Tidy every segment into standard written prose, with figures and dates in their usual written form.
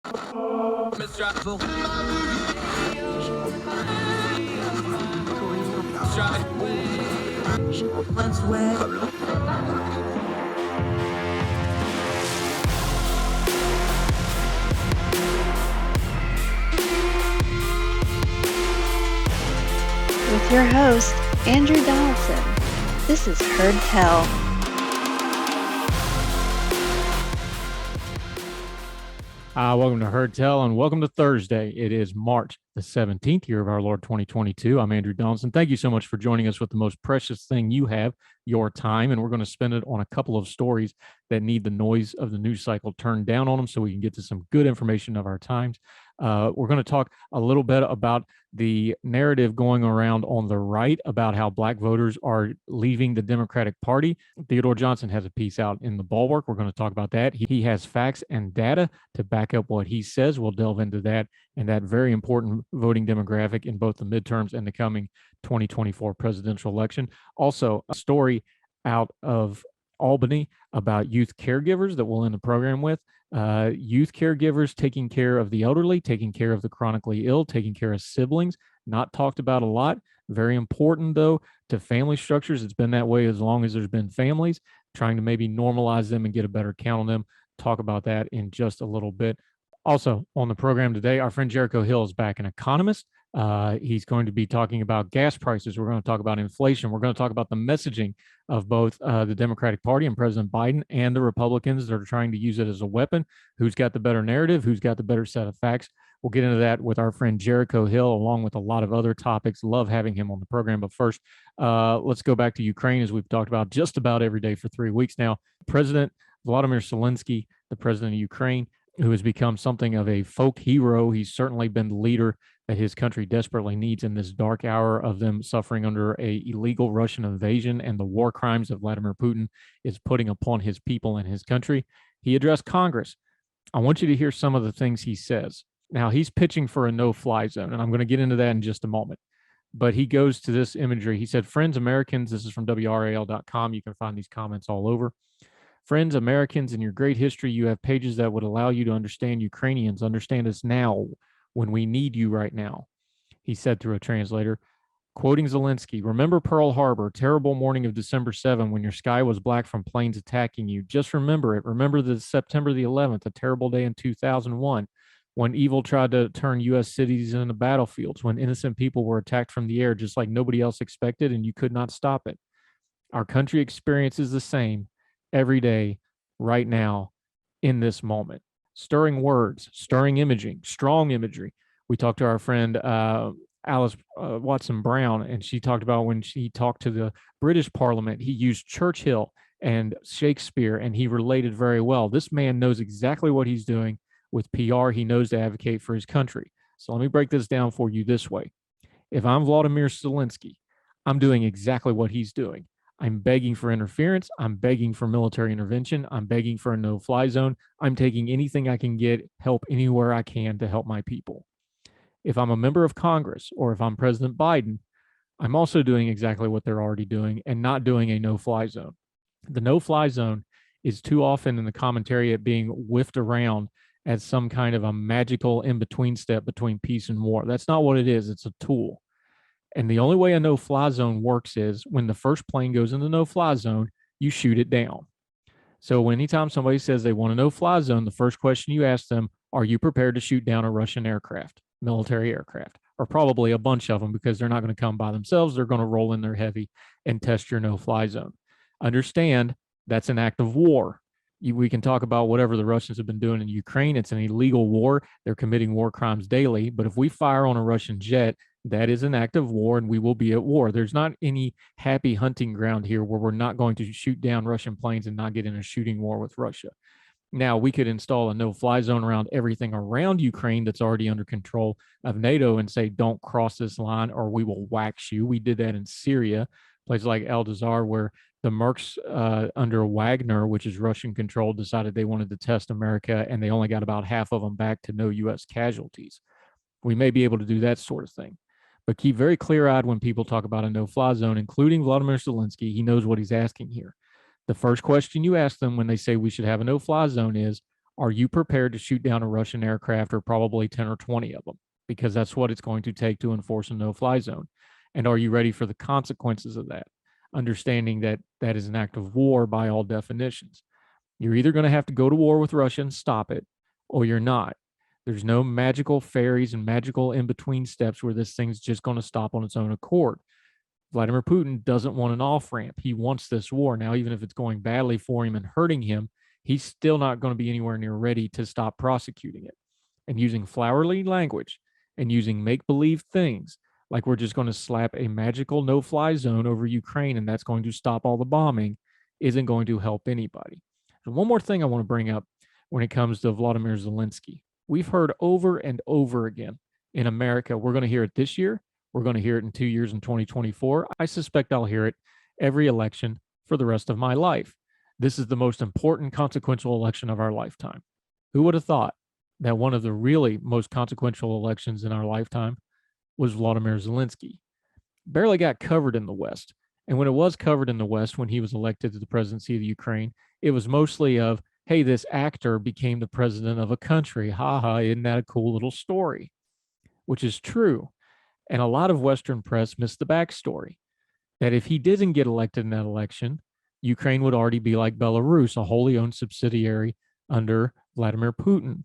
With your host, Andrew Donaldson. This is Heard Tell. Welcome to Heard Tell and welcome to Thursday. It is March the 17th, year of our Lord 2022. I'm Andrew Donaldson. Thank you so much for joining us with the most precious thing you have, your time. And we're going to spend it on a couple of stories that need the noise of the news cycle turned down on them so we can get to some good information of our times. We're going to talk a little bit about the narrative going around on the right about how black voters are leaving the Democratic Party. Theodore Johnson has a piece out in the Bulwark. We're going to talk about that. He has facts and data to back up what he says. We'll delve into that and that very important voting demographic in both the midterms and the coming 2024 presidential election. Also, a story out of Albany about youth caregivers that we'll end the program with. Youth caregivers taking care of the elderly, taking care of the chronically ill, taking care of siblings, not talked about a lot. Very important, though, to family structures. It's been that way as long as there's been families, trying to maybe normalize them and get a better count on them. Talk about that in just a little bit. Also on the program today, our friend Jericho Hill is back, an economist. He's going to be talking about gas prices. We're going to talk about inflation. We're going to talk about the messaging of both the Democratic Party and President Biden and the Republicans that are trying to use it as a weapon. Who's got the better narrative? Who's got the better set of facts? We'll get into that with our friend Jericho Hill, along with a lot of other topics. Love having him on the program. But first, let's go back to Ukraine, as we've talked about just about every day for 3 weeks now. President Vladimir Zelensky, the president of Ukraine, who has become something of a folk hero. He's certainly been the leader that his country desperately needs in this dark hour of them suffering under a illegal Russian invasion and the war crimes that Vladimir Putin is putting upon his people and his country. He addressed Congress. I want you to hear some of the things he says. Now, he's pitching for a no-fly zone, and I'm going to get into that in just a moment. But he goes to this imagery. He said, "Friends, Americans," this is from WRAL.com. You can find these comments all over. "Friends, Americans, in your great history, you have pages that would allow you to understand Ukrainians. Understand us now when we need you right now," he said through a translator. Quoting Zelensky, "Remember Pearl Harbor, terrible morning of December 7 when your sky was black from planes attacking you. Just remember it. Remember the September the 11th, a terrible day in 2001, when evil tried to turn U.S. cities into battlefields, when innocent people were attacked from the air just like nobody else expected and you could not stop it. Our country experiences the same every day, right now, in this moment." Stirring words, stirring imaging, strong imagery. We talked to our friend Alice Watson Brown, and she talked about when she talked to the British Parliament, he used Churchill and Shakespeare, and he related very well. This man knows exactly what he's doing with PR. He knows to advocate for his country. So let me break this down for you this way. If I'm Vladimir Zelensky, I'm doing exactly what he's doing. I'm begging for interference. I'm begging for military intervention. I'm begging for a no-fly zone. I'm taking anything I can get, help anywhere I can to help my people. If I'm a member of Congress or if I'm President Biden, I'm also doing exactly what they're already doing and not doing a no-fly zone. The no-fly zone is too often in the commentary at being whiffed around as some kind of a magical in-between step between peace and war. That's not what it is. It's a tool. And the only way a no-fly zone works is when the first plane goes in the no-fly zone, you shoot it down. So anytime somebody says they want a no-fly zone, the first question you ask them, are you prepared to shoot down a Russian aircraft, military aircraft, or probably a bunch of them because they're not going to come by themselves. They're going to roll in there heavy and test your no-fly zone. Understand that's an act of war. We can talk about whatever the Russians have been doing in Ukraine. It's an illegal war. They're committing war crimes daily. But if we fire on a Russian jet, that is an act of war, and we will be at war. There's not any happy hunting ground here where we're not going to shoot down Russian planes and not get in a shooting war with Russia. Now, we could install a no-fly zone around everything around Ukraine that's already under control of NATO and say, don't cross this line or we will wax you. We did that in Syria, places like Al Dazar, where the Mercs under Wagner, which is Russian controlled, decided they wanted to test America, and they only got about half of them back to no U.S. casualties. We may be able to do that sort of thing. But keep very clear-eyed when people talk about a no-fly zone, including Vladimir Zelensky. He knows what he's asking here. The first question you ask them when they say we should have a no-fly zone is, Are you prepared to shoot down a Russian aircraft, or probably 10 or 20 of them? Because that's what it's going to take to enforce a no-fly zone. And are you ready for the consequences of that? Understanding that that is an act of war by all definitions. You're either going to have to go to war with Russia and stop it, or you're not. There's no magical fairies and magical in-between steps where this thing's just going to stop on its own accord. Vladimir Putin doesn't want an off-ramp. He wants this war. Now, even if it's going badly for him and hurting him, he's still not going to be anywhere near ready to stop prosecuting it. And using flowery language and using make-believe things, like we're just going to slap a magical no-fly zone over Ukraine and that's going to stop all the bombing, isn't going to help anybody. And one more thing I want to bring up when it comes to Vladimir Zelensky. We've heard over and over again in America, we're going to hear it this year, we're going to hear it in 2 years in 2024. I suspect I'll hear it every election for the rest of my life. This is the most important consequential election of our lifetime. Who would have thought that one of the really most consequential elections in our lifetime was Vladimir Zelensky? Barely got covered in the West. And when it was covered in the West, when he was elected to the presidency of the Ukraine, it was mostly of, hey, this actor became the president of a country. Ha ha, isn't that a cool little story? Which is true. And a lot of Western press missed the backstory that if he didn't get elected in that election, Ukraine would already be like Belarus, a wholly owned subsidiary under Vladimir Putin.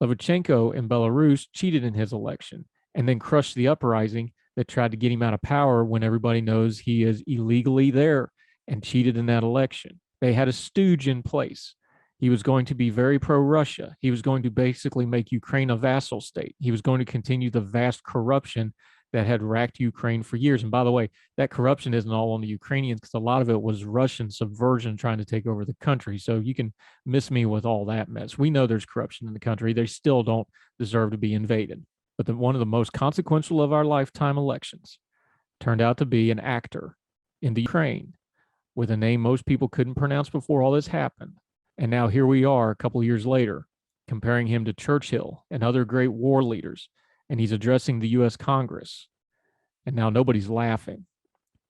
Lukashenko in Belarus cheated in his election and then crushed the uprising that tried to get him out of power when everybody knows he is illegally there and cheated in that election. They had a stooge in place. He was going to be very pro-Russia. He was going to basically make Ukraine a vassal state. He was going to continue the vast corruption that had racked Ukraine for years. And by the way, that corruption isn't all on the Ukrainians because a lot of it was Russian subversion trying to take over the country. So you can miss me with all that mess. We know there's corruption in the country. They still don't deserve to be invaded. But one of the most consequential of our lifetime elections turned out to be an actor in the Ukraine with a name most people couldn't pronounce before all this happened. And now here we are a couple of years later, comparing him to Churchill and other great war leaders. And he's addressing the U.S. Congress. And now nobody's laughing.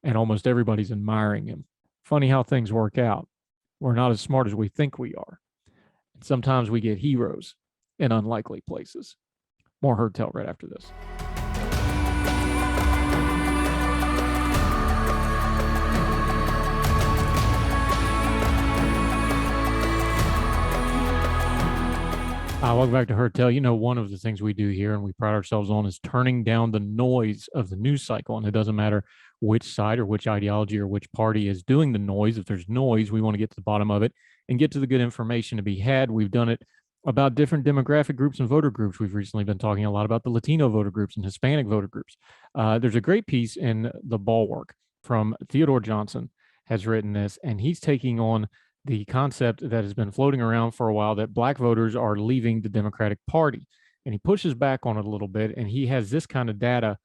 And almost everybody's admiring him. Funny how things work out. We're not as smart as we think we are. And sometimes we get heroes in unlikely places. More Heard Tell right after this. Welcome back to Heard Tell. You know, one of the things we do here and we pride ourselves on is turning down the noise of the news cycle. And it doesn't matter which side or which ideology or which party is doing the noise. If there's noise, we want to get to the bottom of it and get to the good information to be had. We've done it about different demographic groups and voter groups. We've recently been talking a lot about the Latino voter groups and Hispanic voter groups. There's a great piece in The Bulwark from Theodore Johnson has written this, and he's taking on the concept that has been floating around for a while that Black voters are leaving the Democratic Party. And he pushes back on it a little bit, and he has this kind of data.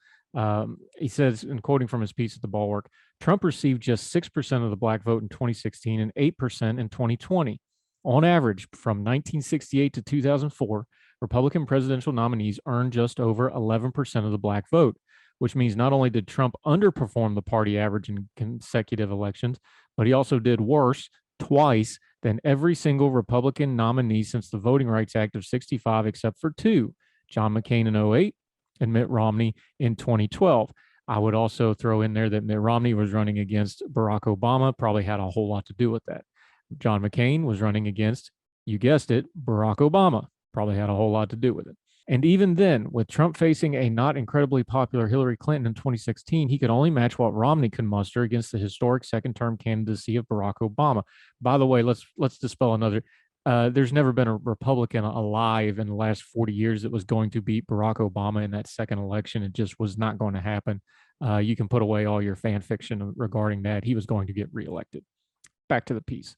He says, and quoting from his piece at The Bulwark, Trump received just 6% of the Black vote in 2016 and 8% in 2020. On average, from 1968 to 2004, Republican presidential nominees earned just over 11% of the Black vote, which means not only did Trump underperform the party average in consecutive elections, but he also did worse twice than every single Republican nominee since the Voting Rights Act of 65, except for two, John McCain in 2008 and Mitt Romney in 2012. I would also throw in there that Mitt Romney was running against Barack Obama, probably had a whole lot to do with that. John McCain was running against, you guessed it, Barack Obama, probably had a whole lot to do with it. And even then, with Trump facing a not incredibly popular Hillary Clinton in 2016, he could only match what Romney could muster against the historic second-term candidacy of Barack Obama. By the way, let's dispel another. There's never been a Republican alive in the last 40 years that was going to beat Barack Obama in that second election. It just was not going to happen. You can put away all your fan fiction regarding that. He was going to get reelected. Back to the piece.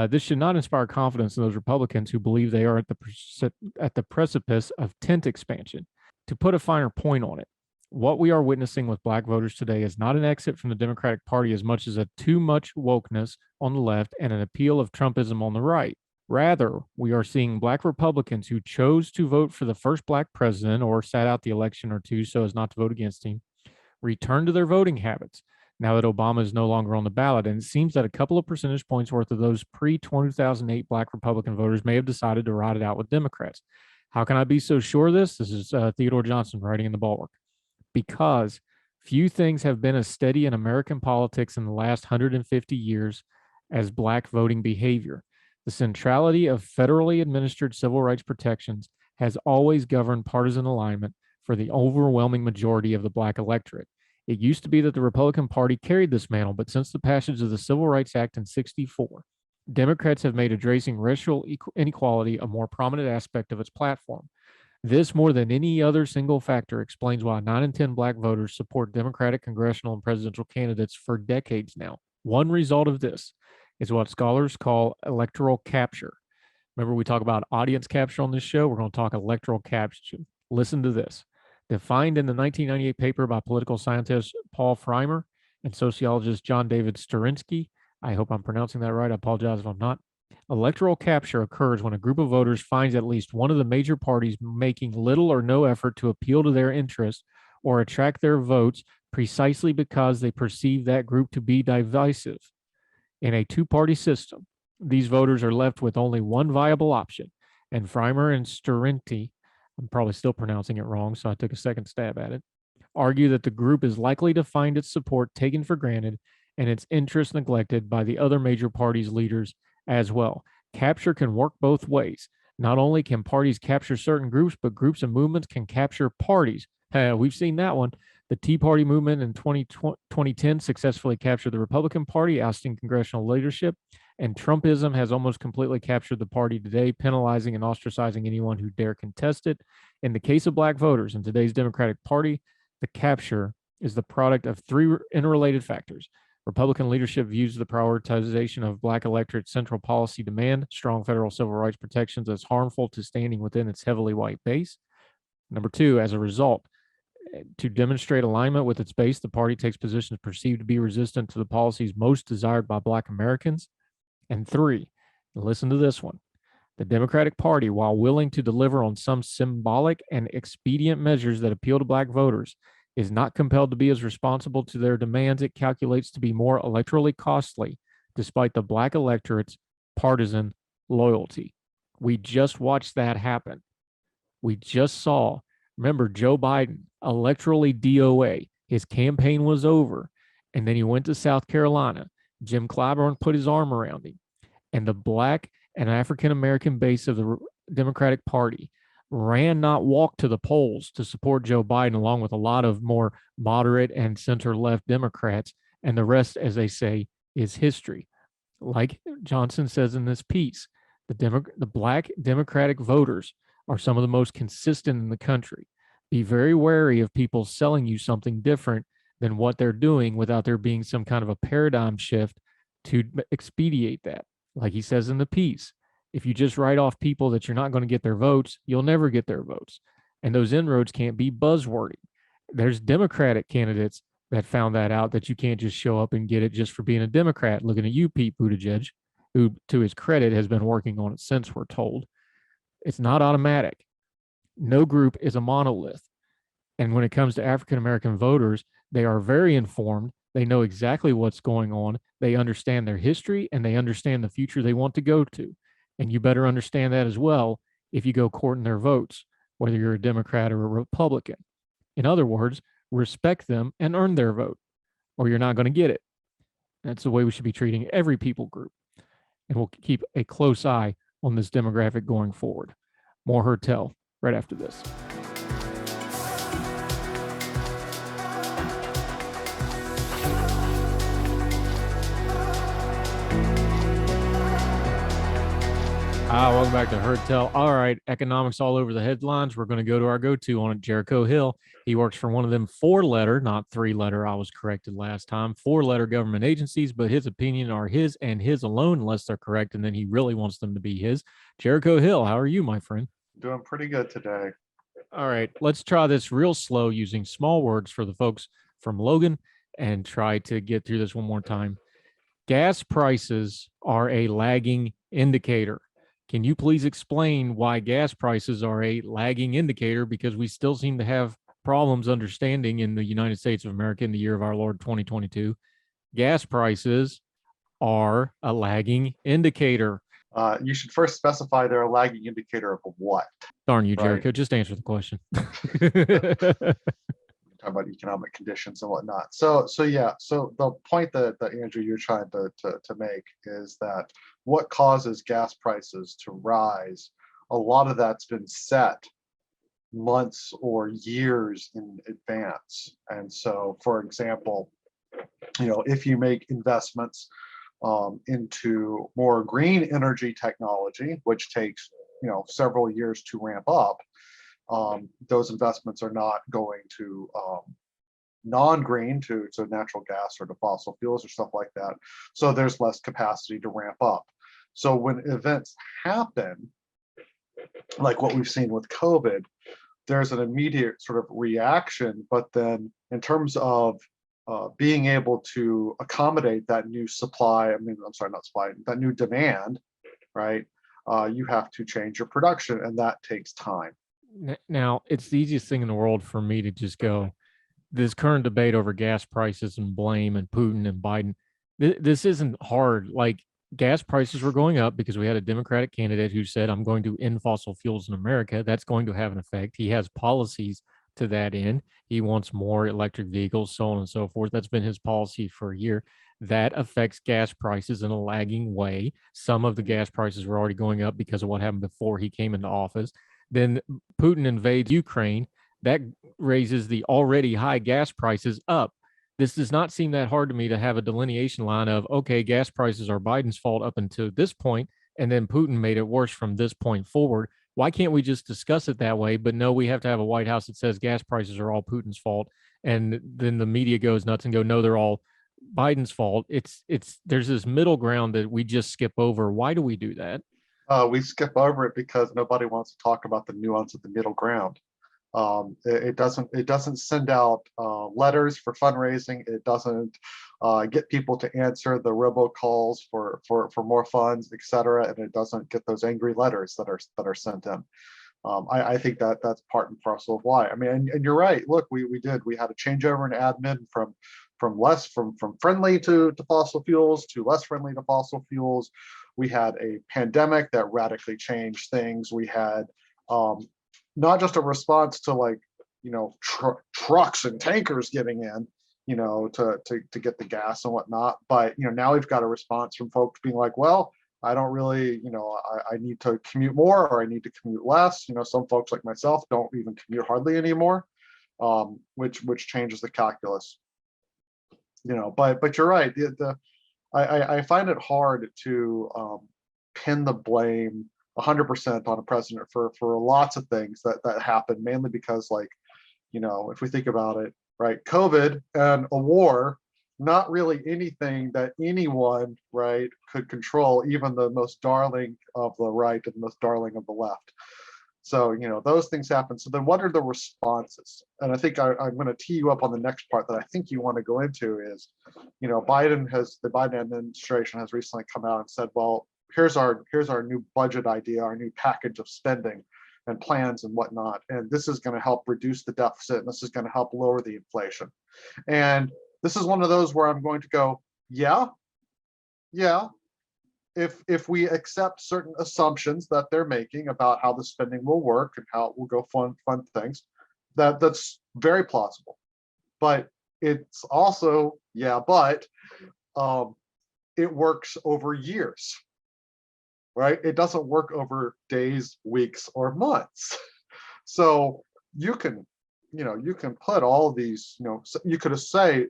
This should not inspire confidence in those Republicans who believe they are at the precipice of tent expansion. To put a finer point on it, what we are witnessing with Black voters today is not an exit from the Democratic Party as much as a too much wokeness on the left and an appeal of Trumpism on the right. Rather, we are seeing Black Republicans who chose to vote for the first Black president or sat out the election or two so as not to vote against him return to their voting habits. now that Obama is no longer on the ballot. And it seems that a couple of percentage points worth of those pre-2008 Black Republican voters may have decided to ride it out with Democrats. How can I be so sure of this? This is Theodore Johnson writing in the Bulwark. Because few things have been as steady in American politics in the last 150 years as Black voting behavior. The centrality of federally administered civil rights protections has always governed partisan alignment for the overwhelming majority of the Black electorate. It used to be that the Republican Party carried this mantle, but since the passage of the Civil Rights Act in '64, Democrats have made addressing racial inequality a more prominent aspect of its platform. This, more than any other single factor, explains why 9 in 10 Black voters support Democratic congressional and presidential candidates for decades now. One result of this is what scholars call electoral capture. Remember, we talk about audience capture on this show. We're going to talk electoral capture. Listen to this. Defined in the 1998 paper by political scientist Paul Freimer and sociologist John David Sterinsky, I hope I'm pronouncing that right. I apologize if I'm not. Electoral capture occurs when a group of voters finds at least one of the major parties making little or no effort to appeal to their interests or attract their votes precisely because they perceive that group to be divisive. In a two-party system, these voters are left with only one viable option, and Freimer and Sterinsky, I'm probably still pronouncing it wrong, so I took a second stab at it, argue that the group is likely to find its support taken for granted and its interests neglected by the other major parties' leaders as well. Capture can work both ways. Not only can parties capture certain groups, but groups and movements can capture parties. We've seen that one. The Tea Party movement in 2010 successfully captured the Republican Party, ousting congressional leadership, and Trumpism has almost completely captured the party today, penalizing and ostracizing anyone who dare contest it. In the case of Black voters in today's Democratic Party, the capture is the product of three interrelated factors. Republican leadership views the prioritization of Black electorate central policy demand, strong federal civil rights protections, as harmful to standing within its heavily white base. Number two, as a result, to demonstrate alignment with its base, the party takes positions perceived to be resistant to the policies most desired by Black Americans. And three, listen to this one. The Democratic Party, while willing to deliver on some symbolic and expedient measures that appeal to Black voters, is not compelled to be as responsible to their demands it calculates to be more electorally costly, despite the Black electorate's partisan loyalty. We just watched that happen. We just saw, remember, Joe Biden, electorally DOA. His campaign was over, and then he went to South Carolina. Jim Clyburn put his arm around him, and the Black and African American base of the Democratic Party ran, not walked, to the polls to support Joe Biden, along with a lot of more moderate and center-left Democrats. And the rest, as they say, is history. Like Johnson says in this piece, the Black Democratic voters are some of the most consistent in the country. Be very wary of people selling you something different than what they're doing without there being some kind of a paradigm shift to expedite that. Like he says in the piece, if you just write off people that you're not going to get their votes, you'll never get their votes. And those inroads can't be buzzwordy. There's Democratic candidates that found that out, that you can't just show up and get it just for being a Democrat. Looking at you, Pete Buttigieg, who, to his credit, has been working on it since, we're told. It's not automatic. No group is a monolith. And when it comes to African American voters, they are very informed. They know exactly what's going on. They understand their history, and they understand the future they want to go to. And you better understand that as well if you go courting their votes, whether you're a Democrat or a Republican. In other words, respect them and earn their vote, or you're not going to get it. That's the way we should be treating every people group. And we'll keep a close eye on this demographic going forward. More Heard Tell right after this. Welcome back to Heard Tell. All right, economics all over the headlines. We're going to go to our go-to on it, Jericho Hill. He works for one of them 4-letter, not 3-letter. I was corrected last time. 4-letter government agencies, but his opinion are his and his alone, unless they're correct, and then he really wants them to be his. Jericho Hill, how are you, my friend? Doing pretty good today. All right, let's try this real slow using small words for the folks from Logan and try to get through this one more time. Gas prices are a lagging indicator. Can you please explain why gas prices are a lagging indicator? Because we still seem to have problems understanding in the United States of America in the year of our Lord 2022, gas prices are a lagging indicator. You should first specify they're a lagging indicator of what. Darn you, Right. Jericho. Just answer the question. Talk about economic conditions and whatnot. So the point that Andrew, you're trying to make is that what causes gas prices to rise, a lot of that's been set months or years in advance. And so, for example, if you make investments into more green energy technology, which takes several years to ramp up, those investments are not going to non-green to natural gas or to fossil fuels or stuff like that. So there's less capacity to ramp up. So when events happen, like what we've seen with COVID, there's an immediate sort of reaction, but then in terms of being able to accommodate that new that new demand, right? You have to change your production, and that takes time. Now, it's the easiest thing in the world for me to just go, this current debate over gas prices and blame and Putin and Biden, this isn't hard. Like, gas prices were going up because we had a Democratic candidate who said, I'm going to end fossil fuels in America. That's going to have an effect. He has policies to that end. He wants more electric vehicles, so on and so forth. That's been his policy for a year. That affects gas prices in a lagging way. Some of the gas prices were already going up because of what happened before he came into office. Then Putin invades Ukraine. That raises the already high gas prices up. This does not seem that hard to me to have a delineation line of, okay, gas prices are Biden's fault up until this point, and then Putin made it worse from this point forward. Why can't we just discuss it that way? But no, we have to have a White House that says gas prices are all Putin's fault. And then the media goes nuts and go, no, they're all Biden's fault. There's this middle ground that we just skip over. Why do we do that? We skip over it because nobody wants to talk about the nuance of the middle ground. It doesn't send out letters for fundraising. It doesn't get people to answer the robocalls for more funds, etc. And it doesn't get those angry letters that are sent in. I think that's part and parcel of why. I mean, and you're right. Look, we had a changeover in admin from friendly to fossil fuels to less friendly to fossil fuels. We had a pandemic that radically changed things. We had not just a response to trucks and tankers getting in, to get the gas and whatnot, but now we've got a response from folks being like, well, I don't really, I need to commute more or I need to commute less. Some folks like myself don't even commute hardly anymore, which changes the calculus. But you're right. I find it hard to pin the blame 100% on a president for lots of things that happen, mainly because, if we think about it, right, COVID and a war, not really anything that anyone, right, could control, even the most darling of the right and the most darling of the left. So, those things happen. So then what are the responses? And I think I'm going to tee you up on the next part that I think you want to go into is, the Biden administration has recently come out and said, well, here's our new budget idea, our new package of spending and plans and whatnot. And this is going to help reduce the deficit. And this is going to help lower the inflation. And this is one of those where I'm going to go, yeah. If we accept certain assumptions that they're making about how the spending will work and how it will go fund things, that's very plausible. But it's also, but it works over years, right? It doesn't work over days, weeks, or months. So you can put all of these, you could say,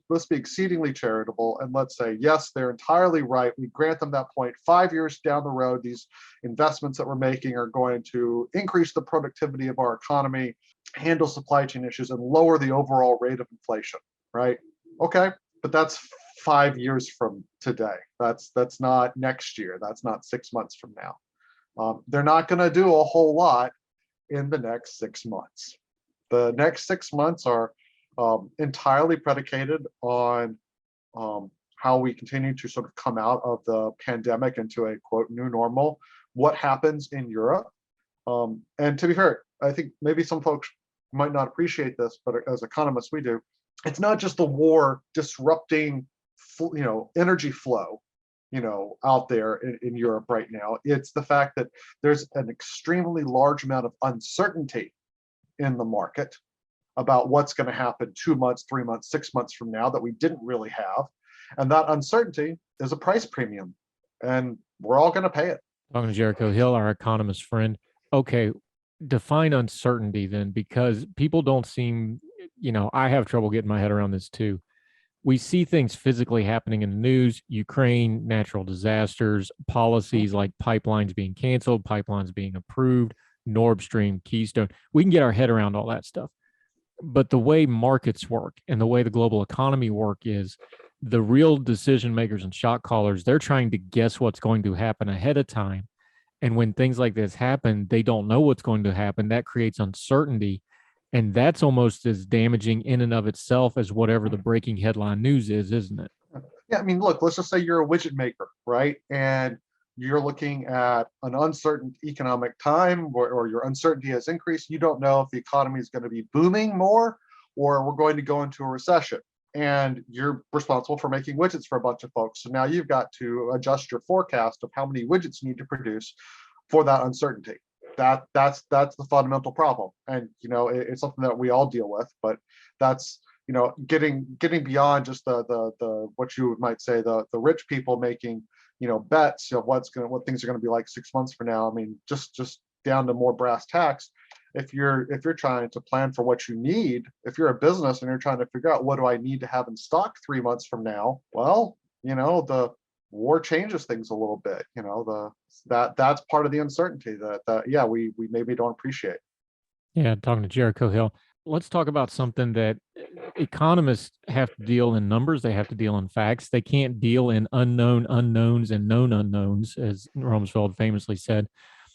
let's be exceedingly charitable and let's say, yes, they're entirely right. We grant them that point. 5 years down the road, these investments that we're making are going to increase the productivity of our economy, handle supply chain issues, and lower the overall rate of inflation, right? Okay, but that's 5 years from today. That's not next year. That's not 6 months from now. They're not going to do a whole lot in the next 6 months. The next 6 months are entirely predicated on how we continue to sort of come out of the pandemic into a quote new normal, what happens in Europe. And to be fair, I think maybe some folks might not appreciate this, but as economists we do, it's not just the war disrupting, energy flow, out there in Europe right now. It's the fact that there's an extremely large amount of uncertainty in the market about what's going to happen 2 months, 3 months, 6 months from now that we didn't really have. And that uncertainty is a price premium, and we're all going to pay it. Talking to Jericho Hill, our economist friend. Okay, define uncertainty then, because people don't seem, I have trouble getting my head around this too. We see things physically happening in the news, Ukraine, natural disasters, policies like pipelines being canceled, pipelines being approved, Nord Stream, Keystone. We can get our head around all that stuff. But the way markets work and the way the global economy work is the real decision makers and shot callers, they're trying to guess what's going to happen ahead of time. And when things like this happen, they don't know what's going to happen. That creates uncertainty. And that's almost as damaging in and of itself as whatever the breaking headline news is, isn't it? Yeah, I mean, look, let's just say you're a widget maker, right? And you're looking at an uncertain economic time, or your uncertainty has increased. You don't know if the economy is going to be booming more or we're going to go into a recession. And you're responsible for making widgets for a bunch of folks. So now you've got to adjust your forecast of how many widgets you need to produce for that uncertainty. That's the fundamental problem. And it's something that we all deal with, but that's getting beyond just the what you might say the rich people making bets of what things are going to be like 6 months from now. I mean, just down to more brass tacks. If you're trying to plan for what you need, if you're a business and you're trying to figure out what do I need to have in stock 3 months from now, well, the war changes things a little bit. That's part of the uncertainty that we maybe don't appreciate. Yeah, talking to Jericho Hill. Let's talk about something that economists have to deal in numbers. They have to deal in facts. They can't deal in unknown unknowns and known unknowns, as Rumsfeld famously said.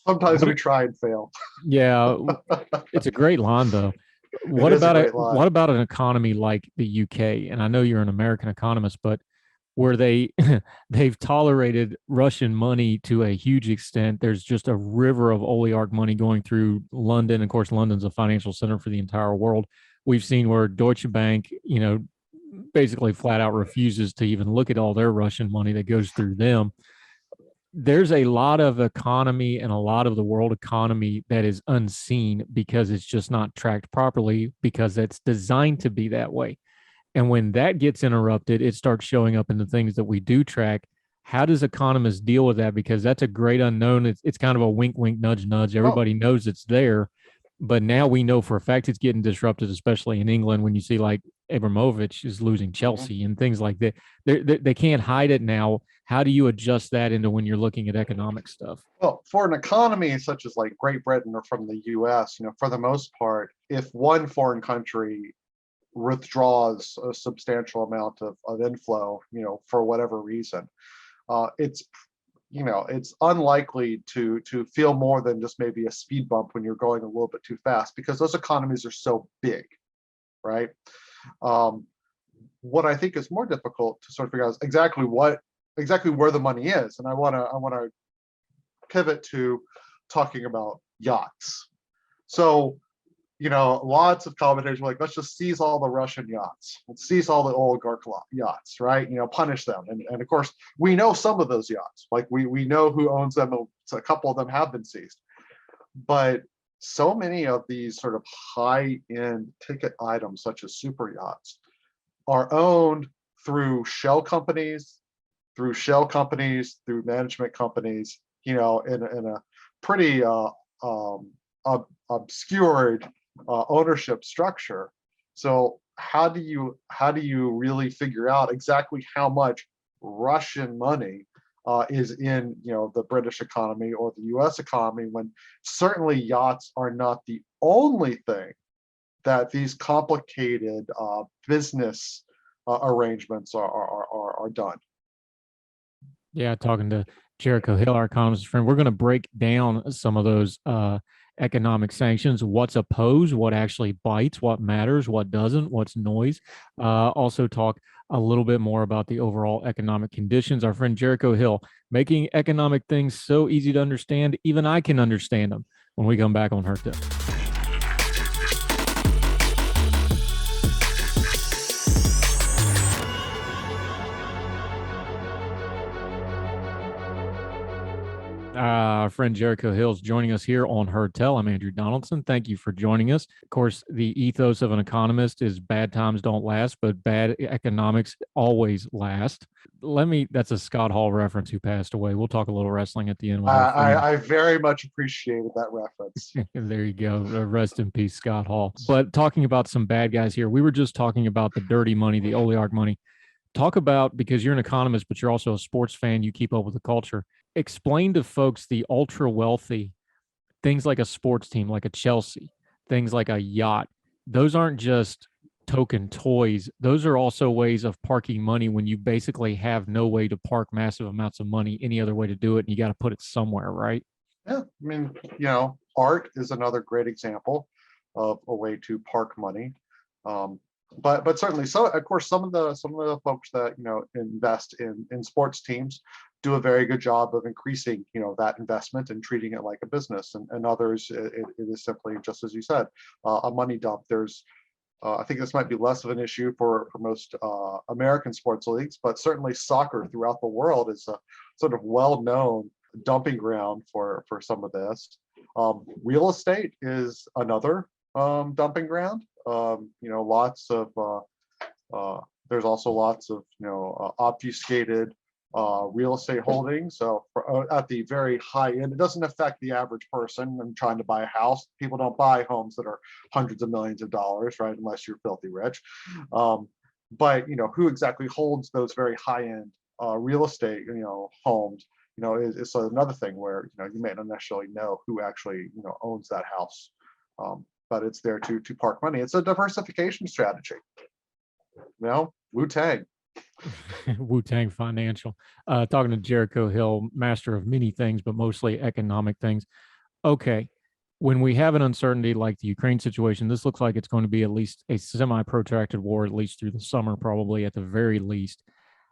Sometimes we try and fail. Yeah, it's a great line though. What about an economy like the UK? And I know you're an American economist, but where they've tolerated Russian money to a huge extent. There's just a river of oligarch money going through London. Of course, London's a financial center for the entire world. We've seen where Deutsche Bank, basically flat out refuses to even look at all their Russian money that goes through them. There's a lot of economy and a lot of the world economy that is unseen because it's just not tracked properly, because it's designed to be that way. And when that gets interrupted, it starts showing up in the things that we do track. How does economists deal with that? Because that's a great unknown. It's kind of a wink, wink, nudge, nudge. Everybody knows it's there. But now we know for a fact it's getting disrupted, especially in England, when you see like Abramovich is losing Chelsea and things like that. They can't hide it now. How do you adjust that into when you're looking at economic stuff? Well, for an economy such as like Great Britain or from the US, for the most part, if one foreign country withdraws a substantial amount of inflow, for whatever reason, it's unlikely to feel more than just maybe a speed bump when you're going a little bit too fast, because those economies are so big, right? What I think is more difficult to sort of figure out is exactly where the money is, and I want to pivot to talking about yachts. So, lots of commentators were like, let's just seize all the Russian yachts. Let's seize all the oligarch yachts, right? Punish them. And of course, we know some of those yachts. Like we know who owns them. A couple of them have been seized. But so many of these sort of high-end ticket items, such as super yachts, are owned through shell companies, through management companies, in a pretty obscured ownership structure. So how do you really figure out exactly how much Russian money is in the British economy or the US economy, when certainly yachts are not the only thing that these complicated business arrangements are done? Yeah, talking to Jericho Hill, our economist friend, we're going to break down some of those economic sanctions, what's opposed, what actually bites, what matters, what doesn't, what's noise. Also talk a little bit more about the overall economic conditions. Our friend Jericho Hill, making economic things so easy to understand, even I can understand them, when we come back on Hurt Tell. Our friend Jericho Hill is joining us here on Heard Tell. I'm Andrew Donaldson. Thank you for joining us. Of course, the ethos of an economist is bad times don't last, but bad economics always last. That's a Scott Hall reference who passed away. We'll talk a little wrestling at the end with our friend. I very much appreciated that reference. There you go. Rest in peace, Scott Hall. But talking about some bad guys here, we were just talking about the dirty money, the oligarch money. Talk about, because you're an economist, but you're also a sports fan, you keep up with the culture. Explain to folks the ultra wealthy things like a sports team, like a Chelsea, things like a yacht. Those aren't just token toys. Those are also ways of parking money when you basically have no way to park massive amounts of money any other way to do it. And you got to put it somewhere, right? Yeah, I mean, art is another great example of a way to park money. But certainly, so of course, some of the folks that invest in sports teams do a very good job of increasing that investment and treating it like a business, and others it is simply, just as you said, a money dump. There's I think this might be less of an issue for most American sports leagues, but certainly soccer throughout the world is a sort of well-known dumping ground for some of this. Real estate is another dumping ground. Lots of there's also lots of obfuscated real estate holdings. So at the very high end, it doesn't affect the average person when trying to buy a house. People don't buy homes that are hundreds of millions of dollars, right? Unless you're filthy rich. But who exactly holds those very high end real estate homes? Is another thing where you may not necessarily know who actually owns that house. But it's there to park money. It's a diversification strategy. Wu-Tang. Wu-Tang Financial. Talking to Jericho Hill, master of many things, but mostly economic things. Okay, when we have an uncertainty like the Ukraine situation, this looks like it's going to be at least a semi-protracted war, at least through the summer, probably at the very least.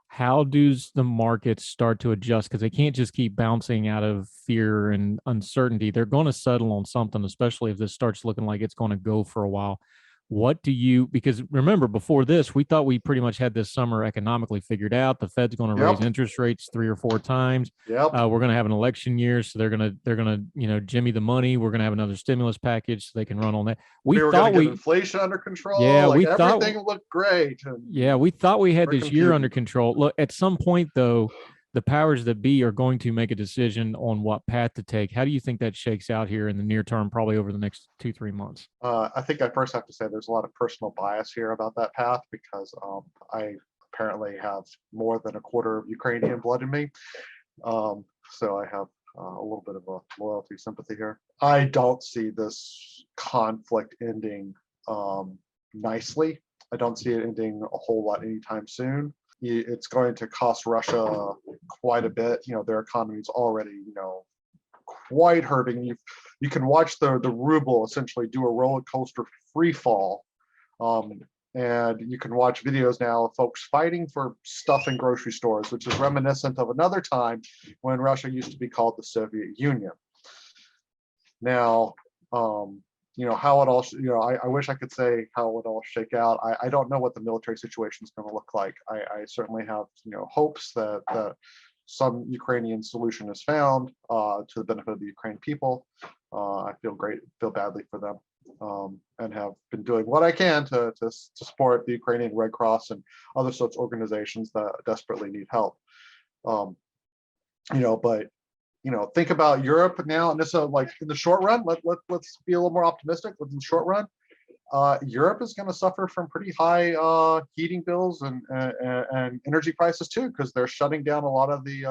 How does the markets start to adjust? Because they can't just keep bouncing out of fear and uncertainty. They're going to settle on something, especially if this starts looking like it's going to go for a while. Because remember, before this, we thought we pretty much had this summer economically figured out. The Fed's going to raise interest rates 3 or 4 times. We're going to have an election year, so they're going to jimmy the money. We're going to have another stimulus package so they can run on that. We were going to get inflation under control. Yeah, everything looked great. We thought we had this year under control. Look, at some point though, the powers that be are going to make a decision on what path to take. How do you think that shakes out here in the near term, probably over the next 2-3 months? I think I first have to say there's a lot of personal bias here about that path, because I apparently have more than a quarter of Ukrainian blood in me. So I have a little bit of a loyalty, sympathy here. I don't see this conflict ending nicely. I don't see it ending a whole lot anytime soon. It's going to cost Russia quite a bit. Their economy is already, quite hurting. You can watch the ruble essentially do a roller coaster free fall. And you can watch videos now of folks fighting for stuff in grocery stores, which is reminiscent of another time when Russia used to be called the Soviet Union. Now, how it all, I wish I could say how it would all shake out. I don't know what the military situation is going to look like. I certainly have, hopes that some Ukrainian solution is found to the benefit of the Ukrainian people. I feel badly for them, and have been doing what I can to support the Ukrainian Red Cross and other such organizations that desperately need help. But think about Europe now, and this like in the short run. Let's be a little more optimistic. In the short run, Europe is going to suffer from pretty high heating bills and energy prices too, because they're shutting down a lot of the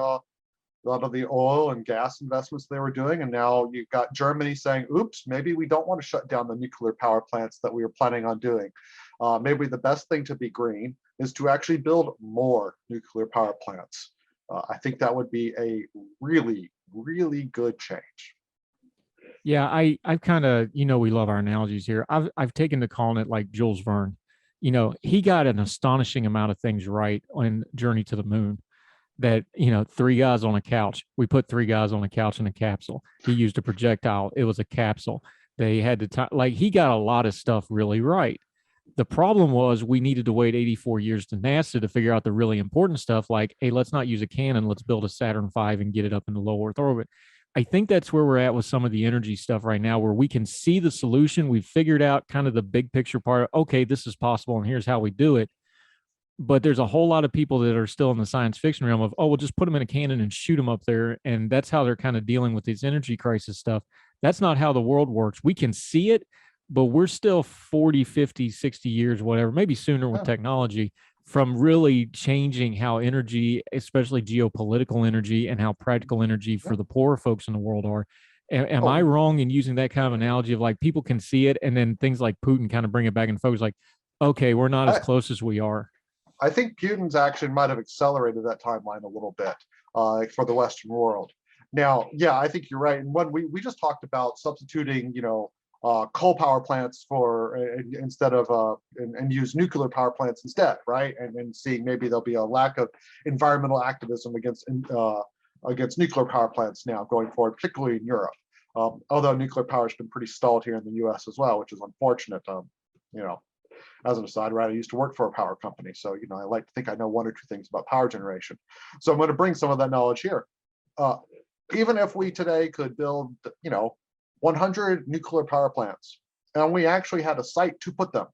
oil and gas investments they were doing, and now you've got Germany saying, "Oops, maybe we don't want to shut down the nuclear power plants that we were planning on doing. Maybe the best thing to be green is to actually build more nuclear power plants." I think that would be a really, really good change. Yeah, I've kind of, we love our analogies here. I've taken to calling it like Jules Verne. He got an astonishing amount of things right on Journey to the Moon. That 3 guys on a couch. We put 3 guys on a couch in a capsule. He used a projectile. It was a capsule. They had to he got a lot of stuff really right. The problem was we needed to wait 84 years to NASA to figure out the really important stuff, like, hey, let's not use a cannon. Let's build a Saturn V and get it up into low Earth orbit. I think that's where we're at with some of the energy stuff right now, where we can see the solution. We've figured out kind of the big picture part. Okay, this is possible, and here's how we do it. But there's a whole lot of people that are still in the science fiction realm of, oh, we'll just put them in a cannon and shoot them up there. And that's how they're kind of dealing with this energy crisis stuff. That's not how the world works. We can see it, but we're still 40, 50, 60 years, whatever, maybe sooner with technology, from really changing how energy, especially geopolitical energy, and how practical energy for the poorer folks in the world are. Am I wrong in using that kind of analogy of like people can see it, and then things like Putin kind of bring it back and focus like, okay, we're not as close as we are? I think Putin's action might have accelerated that timeline a little bit for the Western world. Now, yeah, I think you're right. And when we just talked about substituting, coal power plants for instead of and use nuclear power plants instead, right? And seeing maybe there'll be a lack of environmental activism against nuclear power plants now going forward, particularly in Europe. Although nuclear power has been pretty stalled here in the U.S. as well, which is unfortunate. As an aside, right, I used to work for a power company, so I like to think I know one or two things about power generation. So I'm going to bring some of that knowledge here. Even if we today could build, 100 nuclear power plants, and we actually had a site to put them,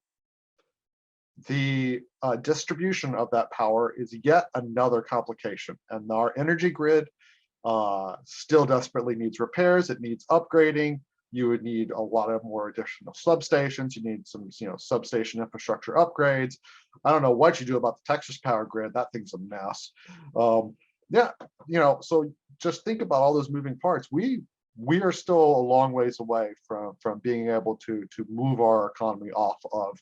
the distribution of that power is yet another complication, and our energy grid still desperately needs repairs. It needs upgrading. You would need a lot of more additional substations. You need some, substation infrastructure upgrades. I don't know what you do about the Texas power grid. That thing's a mess. So just think about all those moving parts. We are still a long ways away from being able to move our economy off of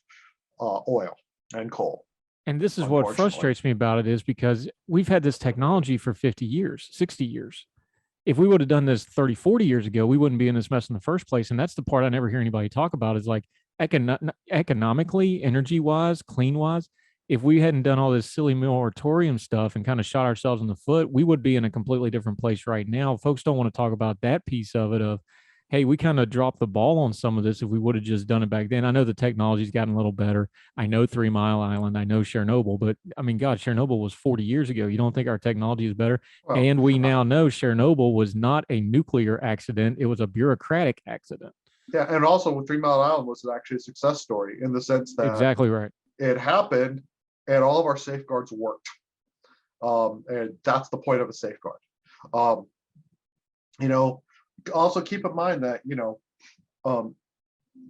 oil and coal. And this is what frustrates me about it, is because we've had this technology for 50 years, 60 years. If we would have done this 30, 40 years ago, we wouldn't be in this mess in the first place. And that's the part I never hear anybody talk about, is like economically, energy wise, clean wise. If we hadn't done all this silly moratorium stuff and kind of shot ourselves in the foot, we would be in a completely different place right now. Folks don't want to talk about that piece of it of, hey, we kind of dropped the ball on some of this if we would have just done it back then. I know the technology's gotten a little better. I know 3 Mile Island, I know Chernobyl, but I mean, God, Chernobyl was 40 years ago. You don't think our technology is better? Well, and we now know Chernobyl was not a nuclear accident. It was a bureaucratic accident. Yeah, and also with 3 Mile Island was actually a success story in the sense that exactly right. It happened and all of our safeguards worked. And that's the point of a safeguard. Also keep in mind that,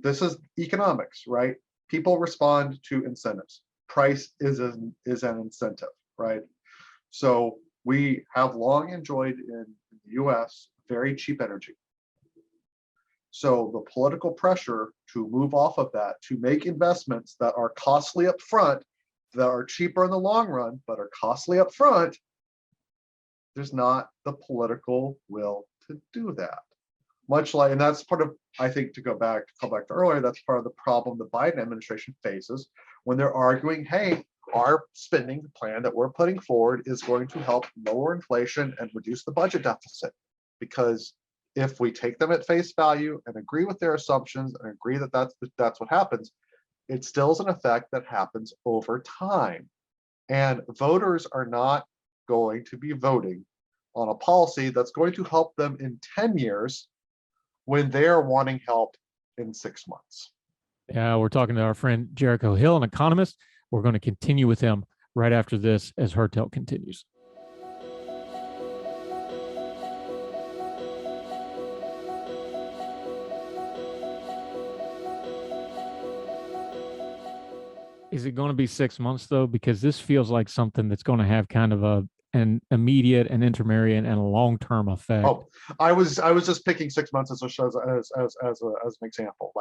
this is economics, right? People respond to incentives. Price is an incentive, right? So we have long enjoyed in the US very cheap energy. So the political pressure to move off of that, to make investments that are costly up front, that are cheaper in the long run, but are costly up front, there's not the political will to do that. Much like, and that's part of, I think, to come back to earlier, that's part of the problem the Biden administration faces when they're arguing, hey, our spending plan that we're putting forward is going to help lower inflation and reduce the budget deficit. Because if we take them at face value and agree with their assumptions and agree that that's what happens, it still is an effect that happens over time. And voters are not going to be voting on a policy that's going to help them in 10 years when they're wanting help in 6 months. Yeah, we're talking to our friend Jericho Hill, an economist. We're going to continue with him right after this as Heard Tell continues. Is it going to be 6 months though? Because this feels like something that's going to have kind of an immediate, an intermediate, and a long-term effect. Oh, I was just picking 6 months as an example.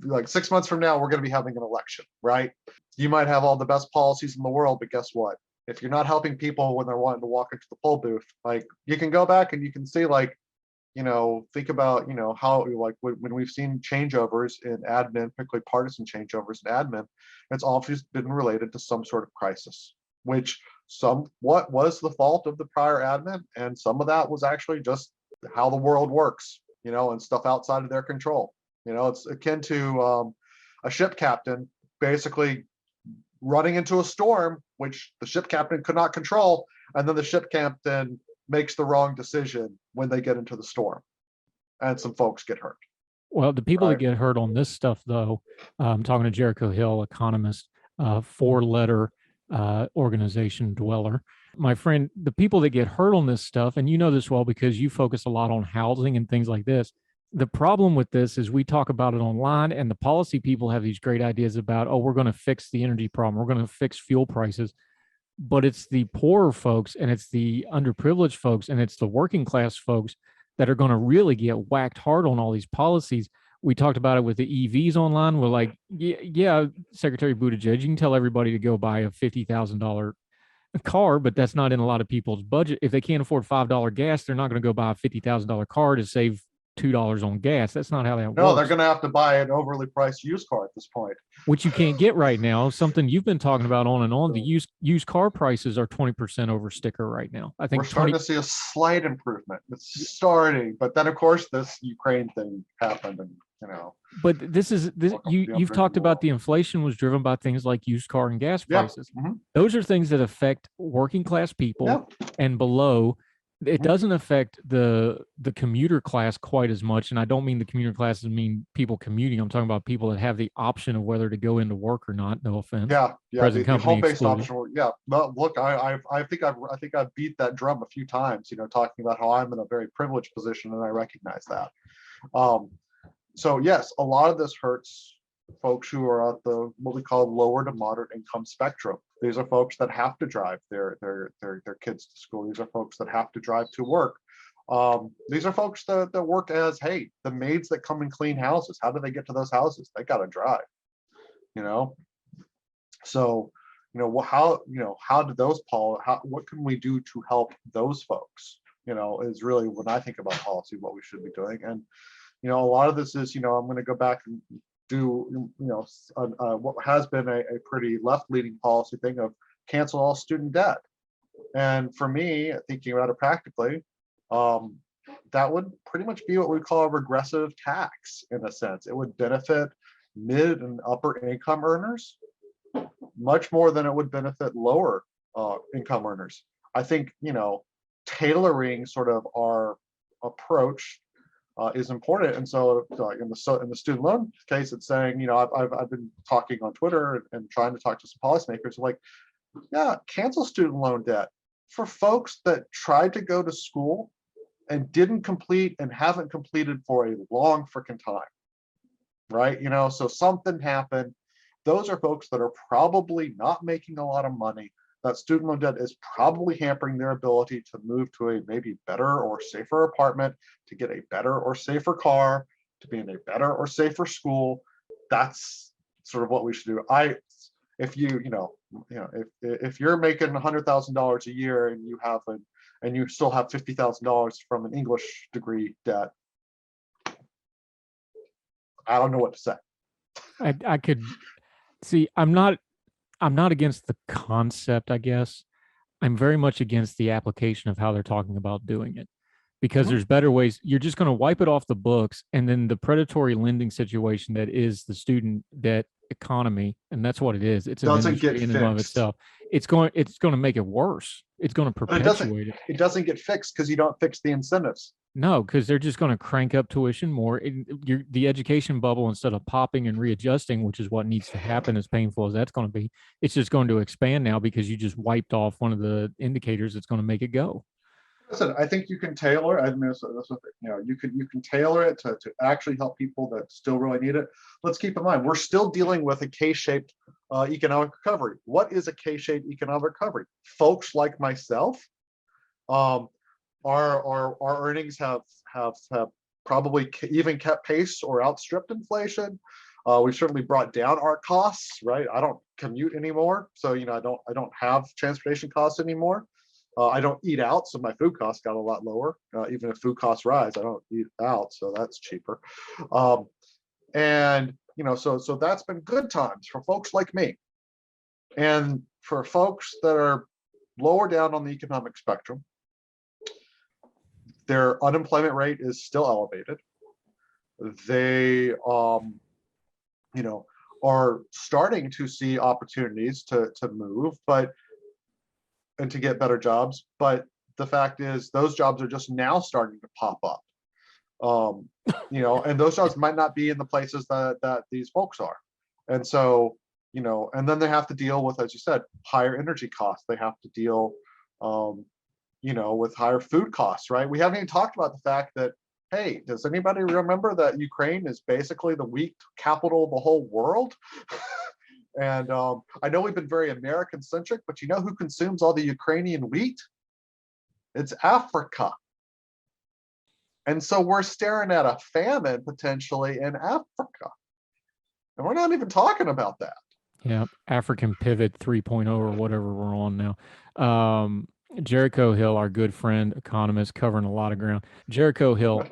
Like 6 months from now, we're going to be having an election, right? You might have all the best policies in the world, but guess what? If you're not helping people when they're wanting to walk into the poll booth, like you can go back and you can see, like, think about, how, like when we've seen changeovers in admin, particularly partisan changeovers in admin, it's always been related to some sort of crisis, which somewhat was the fault of the prior admin, and some of that was actually just how the world works, and stuff outside of their control. It's akin to a ship captain basically running into a storm, which the ship captain could not control, and then the ship captain makes the wrong decision when they get into the storm, and some folks get hurt. Well, the people that Right. get hurt on this stuff, though, I'm talking to Jericho Hill, economist, 4-letter organization dweller. My friend, the people that get hurt on this stuff, and you know this well because you focus a lot on housing and things like this. The problem with this is we talk about it online, and the policy people have these great ideas about, oh, we're going to fix the energy problem. We're going to fix fuel prices. But it's the poorer folks, and it's the underprivileged folks, and it's the working class folks that are going to really get whacked hard on all these policies. We talked about it with the EVs online. We're like, yeah, Secretary Buttigieg, you can tell everybody to go buy a $50,000 car, but that's not in a lot of people's budget. If they can't afford $5 gas, they're not going to go buy a $50,000 car to save $2 on gas. That's not how that No, works. they're going to have to buy an overly priced used car at this point, which you can't get right now. Something you've been talking about on and on. The used car prices are 20% over sticker right now. I think we're starting to see a slight improvement. It's starting, but then of course this Ukraine thing happened, and But you've talked about the inflation was driven by things like used car and gas prices. Mm-hmm. Those are things that affect working class people and below. It doesn't affect the commuter class quite as much. And I don't mean the commuter class as mean people commuting. I'm talking about people that have the option of whether to go into work or not. No offense. Yeah. Present The company home-based excluded. option. Yeah. Well, look, I think I've beat that drum a few times, talking about how I'm in a very privileged position, and I recognize that. So yes, a lot of this hurts folks who are at the what we call lower to moderate income spectrum. These are folks that have to drive their kids to school. These are folks that have to drive to work. These are folks that work as, hey, the maids that come and clean houses. How do they get to those houses? They got to drive. So how do those what can we do to help those folks? Is really when I think about policy, what we should be doing. And a lot of this is, I'm going to go back and do, what has been a pretty left-leaning policy thing of cancel all student debt. And for me, thinking about it practically, that would pretty much be what we call a regressive tax in a sense. It would benefit mid and upper income earners much more than it would benefit lower income earners. I think, tailoring sort of our approach is important. And so in the student loan case, it's saying, I've been talking on Twitter and trying to talk to some policymakers like, yeah, cancel student loan debt for folks that tried to go to school and didn't complete and haven't completed for a long freaking time, right? So something happened. Those are folks that are probably not making a lot of money. That student loan debt is probably hampering their ability to move to a maybe better or safer apartment, to get a better or safer car, to be in a better or safer school. That's sort of what we should do. If you're making $100,000 a year and you still have $50,000 from an English degree debt, I don't know what to say. I could see. I'm not against the concept, I guess. I'm very much against the application of how they're talking about doing it, because there's better ways. You're just going to wipe it off the books, and then the predatory lending situation that is the student debt economy, and that's what it is. It's an industry in and of itself. It's going to make it worse. It's going to perpetuate it. It doesn't get fixed because you don't fix the incentives. No, because they're just going to crank up tuition more. The education bubble, instead of popping and readjusting, which is what needs to happen, as painful as that's going to be, it's just going to expand now because you just wiped off one of the indicators that's going to make it go. Listen, I think you can tailor. I mean, you can tailor it to actually help people that still really need it. Let's keep in mind, we're still dealing with a K-shaped economic recovery. What is a K-shaped economic recovery? Folks like myself, our earnings have probably even kept pace or outstripped inflation. We've certainly brought down our costs, right? I don't commute anymore, so I don't have transportation costs anymore. I don't eat out, so my food costs got a lot lower. Even if food costs rise, I don't eat out, so that's cheaper. And so that's been good times for folks like me. And for folks that are lower down on the economic spectrum, their unemployment rate is still elevated. They, are starting to see opportunities to move, and to get better jobs, but the fact is those jobs are just now starting to pop up. And those jobs might not be in the places that these folks are. And so, and then they have to deal with, as you said, higher energy costs. They have to deal, with higher food costs, right? We haven't even talked about the fact that, hey, does anybody remember that Ukraine is basically the wheat capital of the whole world? And I know we've been very American centric, but you know who consumes all the Ukrainian wheat? It's Africa. And so we're staring at a famine potentially in Africa. And we're not even talking about that. Yeah, African Pivot 3.0 or whatever we're on now. Jericho Hill, our good friend, economist, covering a lot of ground. Jericho Hill,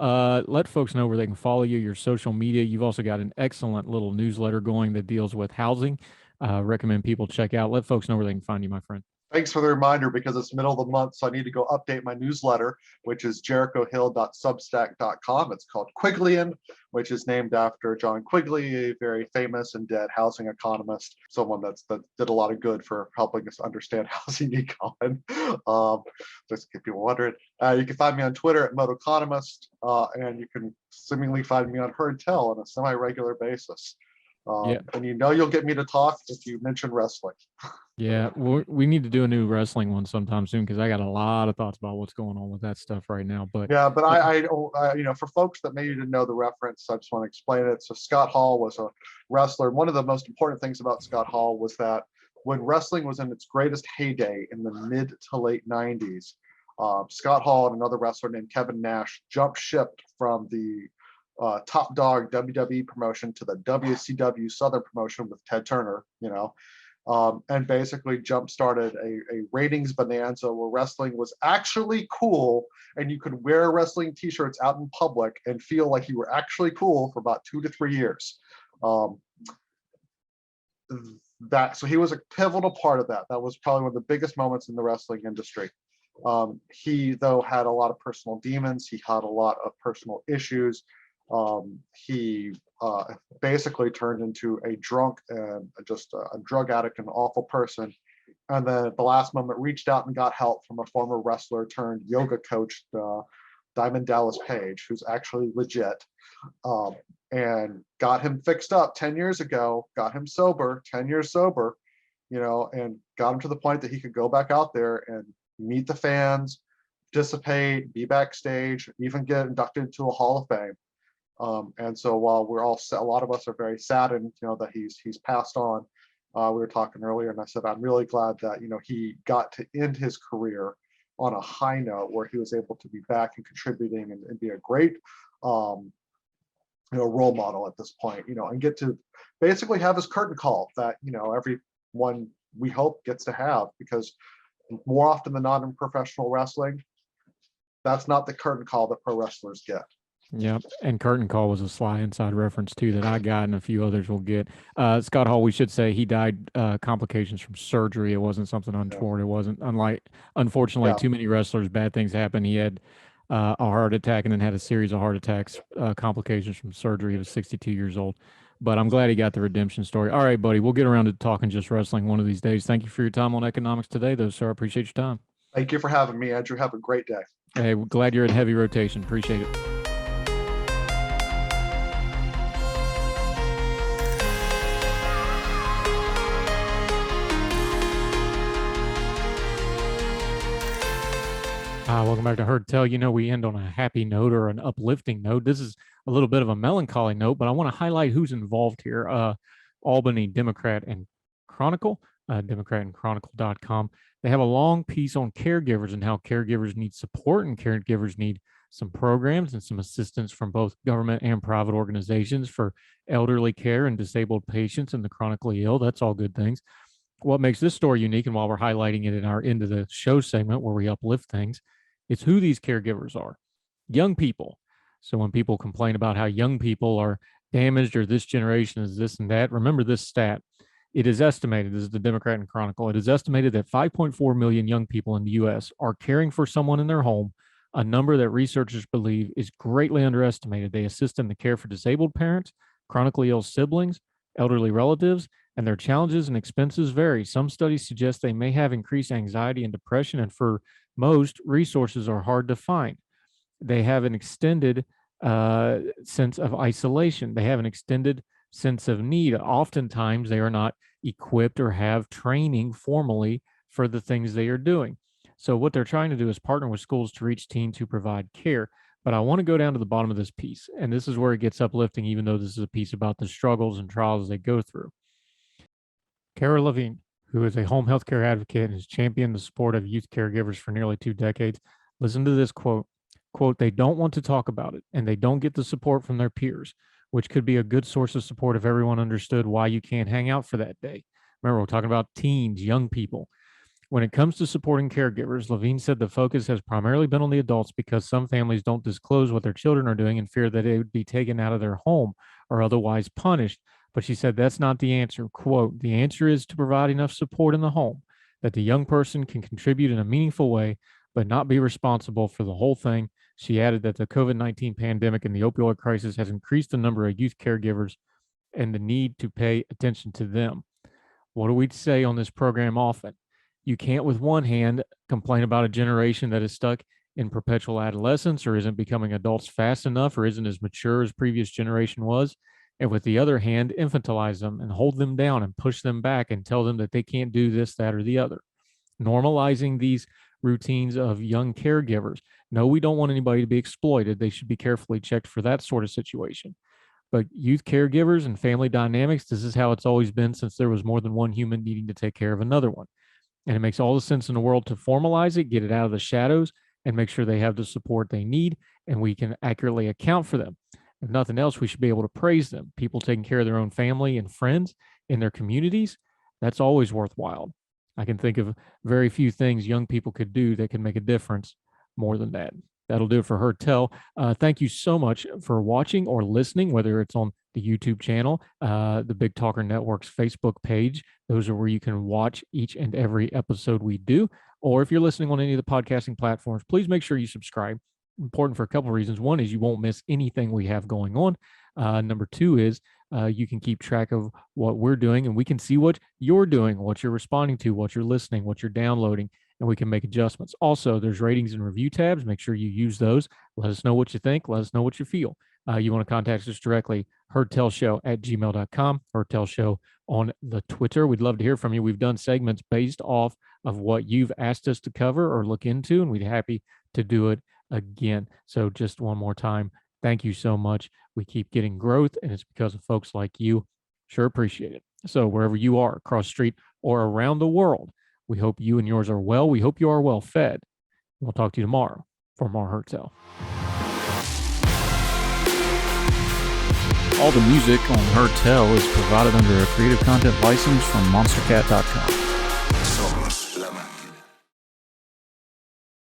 let folks know where they can follow you, your social media. You've also got an excellent little newsletter going that deals with housing. Recommend people check out. Let folks know where they can find you, my friend. Thanks for the reminder, because it's middle of the month, so I need to go update my newsletter, which is jerichohill.substack.com. It's called Quiglyan, which is named after John Quigley, a very famous and dead housing economist, someone that did a lot of good for helping us understand housing econ. Just if you're wondering, you can find me on Twitter at MotoEconomist, and you can seemingly find me on Heard Tell on a semi-regular basis. And you'll get me to talk if you mention wrestling. Yeah, we need to do a new wrestling one sometime soon, because I got a lot of thoughts about what's going on with that stuff right now. But yeah, but I for folks that maybe didn't know the reference, I just want to explain it. So Scott Hall was a wrestler. One of the most important things about Scott Hall was that when wrestling was in its greatest heyday in the mid to late 90s, Scott Hall and another wrestler named Kevin Nash jumped ship from the top dog WWE promotion to the WCW Southern promotion with Ted Turner, and basically jump-started a ratings bonanza where wrestling was actually cool, and you could wear wrestling t-shirts out in public and feel like you were actually cool for about 2 to 3 years. So he was a pivotal part of that. That was probably one of the biggest moments in the wrestling industry. He, though, had a lot of personal demons. He had a lot of personal issues. He basically turned into a drunk and just a drug addict and awful person. And then at the last moment reached out and got help from a former wrestler turned yoga coach, Diamond Dallas Page, who's actually legit, and got him fixed up 10 years ago, got him sober, 10 years sober, and got him to the point that he could go back out there and meet the fans, participate, be backstage, even get inducted into a Hall of Fame. And so while a lot of us are very saddened, that he's passed on, we were talking earlier, and I said, I'm really glad that, he got to end his career on a high note where he was able to be back and contributing and be a great, role model at this point, and get to basically have his curtain call that, everyone we hope gets to have, because more often than not in professional wrestling, that's not the curtain call that pro wrestlers get. Yep. And curtain call was a sly inside reference too that I got and a few others will get. Scott Hall, we should say he died complications from surgery. It wasn't something untoward. It wasn't unfortunately, too many wrestlers, bad things happen. He had a heart attack and then had a series of heart attacks, complications from surgery. He was 62 years old. But I'm glad he got the redemption story. All right, buddy. We'll get around to talking just wrestling one of these days. Thank you for your time on economics today, though, sir. I appreciate your time. Thank you for having me, Andrew. Have a great day. Hey, we're glad you're in heavy rotation. Appreciate it. Welcome back to Heard Tell. We end on a happy note or an uplifting note. This is a little bit of a melancholy note, but I want to highlight who's involved here. Albany Democrat and Chronicle, democratandchronicle.com. They have a long piece on caregivers and how caregivers need support and caregivers need some programs and some assistance from both government and private organizations for elderly care and disabled patients and the chronically ill. That's all good things. What makes this story unique, and while we're highlighting it in our end of the show segment where we uplift things, it's who these caregivers are. Young people. So when people complain about how young people are damaged or this generation is this and that, remember this stat. It is estimated, this is the Democrat and Chronicle, it is estimated that 5.4 million young people in the U.S. are caring for someone in their home, a number that researchers believe is greatly underestimated. They assist in the care for disabled parents, chronically ill siblings, elderly relatives, and their challenges and expenses vary. Some studies suggest they may have increased anxiety and depression, and for most, resources are hard to find. They have an extended sense of isolation. They have an extended sense of need. Oftentimes, they are not equipped or have training formally for the things they are doing. So, what they're trying to do is partner with schools to reach teens who provide care. But I want to go down to the bottom of this piece, and this is where it gets uplifting, even though this is a piece about the struggles and trials they go through. Cara Levine, who is a home health care advocate and has championed the support of youth caregivers for nearly 2 decades, listen to this quote. Quote, they don't want to talk about it, and they don't get the support from their peers, which could be a good source of support if everyone understood why you can't hang out for that day. Remember, we're talking about teens, young people. When it comes to supporting caregivers, Levine said the focus has primarily been on the adults because some families don't disclose what their children are doing in fear that it would be taken out of their home or otherwise punished. But she said that's not the answer. Quote, the answer is to provide enough support in the home that the young person can contribute in a meaningful way, but not be responsible for the whole thing. She added that the COVID-19 pandemic and the opioid crisis has increased the number of youth caregivers and the need to pay attention to them. What do we say on this program often? You can't, with one hand, complain about a generation that is stuck in perpetual adolescence or isn't becoming adults fast enough or isn't as mature as previous generation was, and with the other hand, infantilize them and hold them down and push them back and tell them that they can't do this, that, or the other. Normalizing these routines of young caregivers. No, we don't want anybody to be exploited. They should be carefully checked for that sort of situation. But youth caregivers and family dynamics, this is how it's always been since there was more than one human needing to take care of another one. And it makes all the sense in the world to formalize it, get it out of the shadows, and make sure they have the support they need, and we can accurately account for them. If nothing else, we should be able to praise them. People taking care of their own family and friends in their communities, that's always worthwhile. I can think of very few things young people could do that can make a difference more than that. That'll do it for Heard Tell. Thank you so much for watching or listening, whether it's on the YouTube channel, the Big Talker Network's Facebook page. Those are where you can watch each and every episode we do. Or if you're listening on any of the podcasting platforms, please make sure you subscribe. Important for a couple of reasons. One is you won't miss anything we have going on. Number two is you can keep track of what we're doing, and we can see what you're doing, what you're responding to, what you're listening, what you're downloading, and we can make adjustments. Also, there's ratings and review tabs. Make sure you use those. Let us know what you think. Let us know what you feel. You want to contact us directly, heardtellshow@gmail.com, heardtellshow on the Twitter. We'd love to hear from you. We've done segments based off of what you've asked us to cover or look into, and we'd be happy to do it again. So just one more time, thank you so much. We keep getting growth, and it's because of folks like you. Sure appreciate it. So wherever you are, across the street or around the world, we hope you and yours are well. We hope you are well fed. We'll talk to you tomorrow for more Heard Tell. All the music on Heard Tell is provided under a Creative Content license from monstercat.com.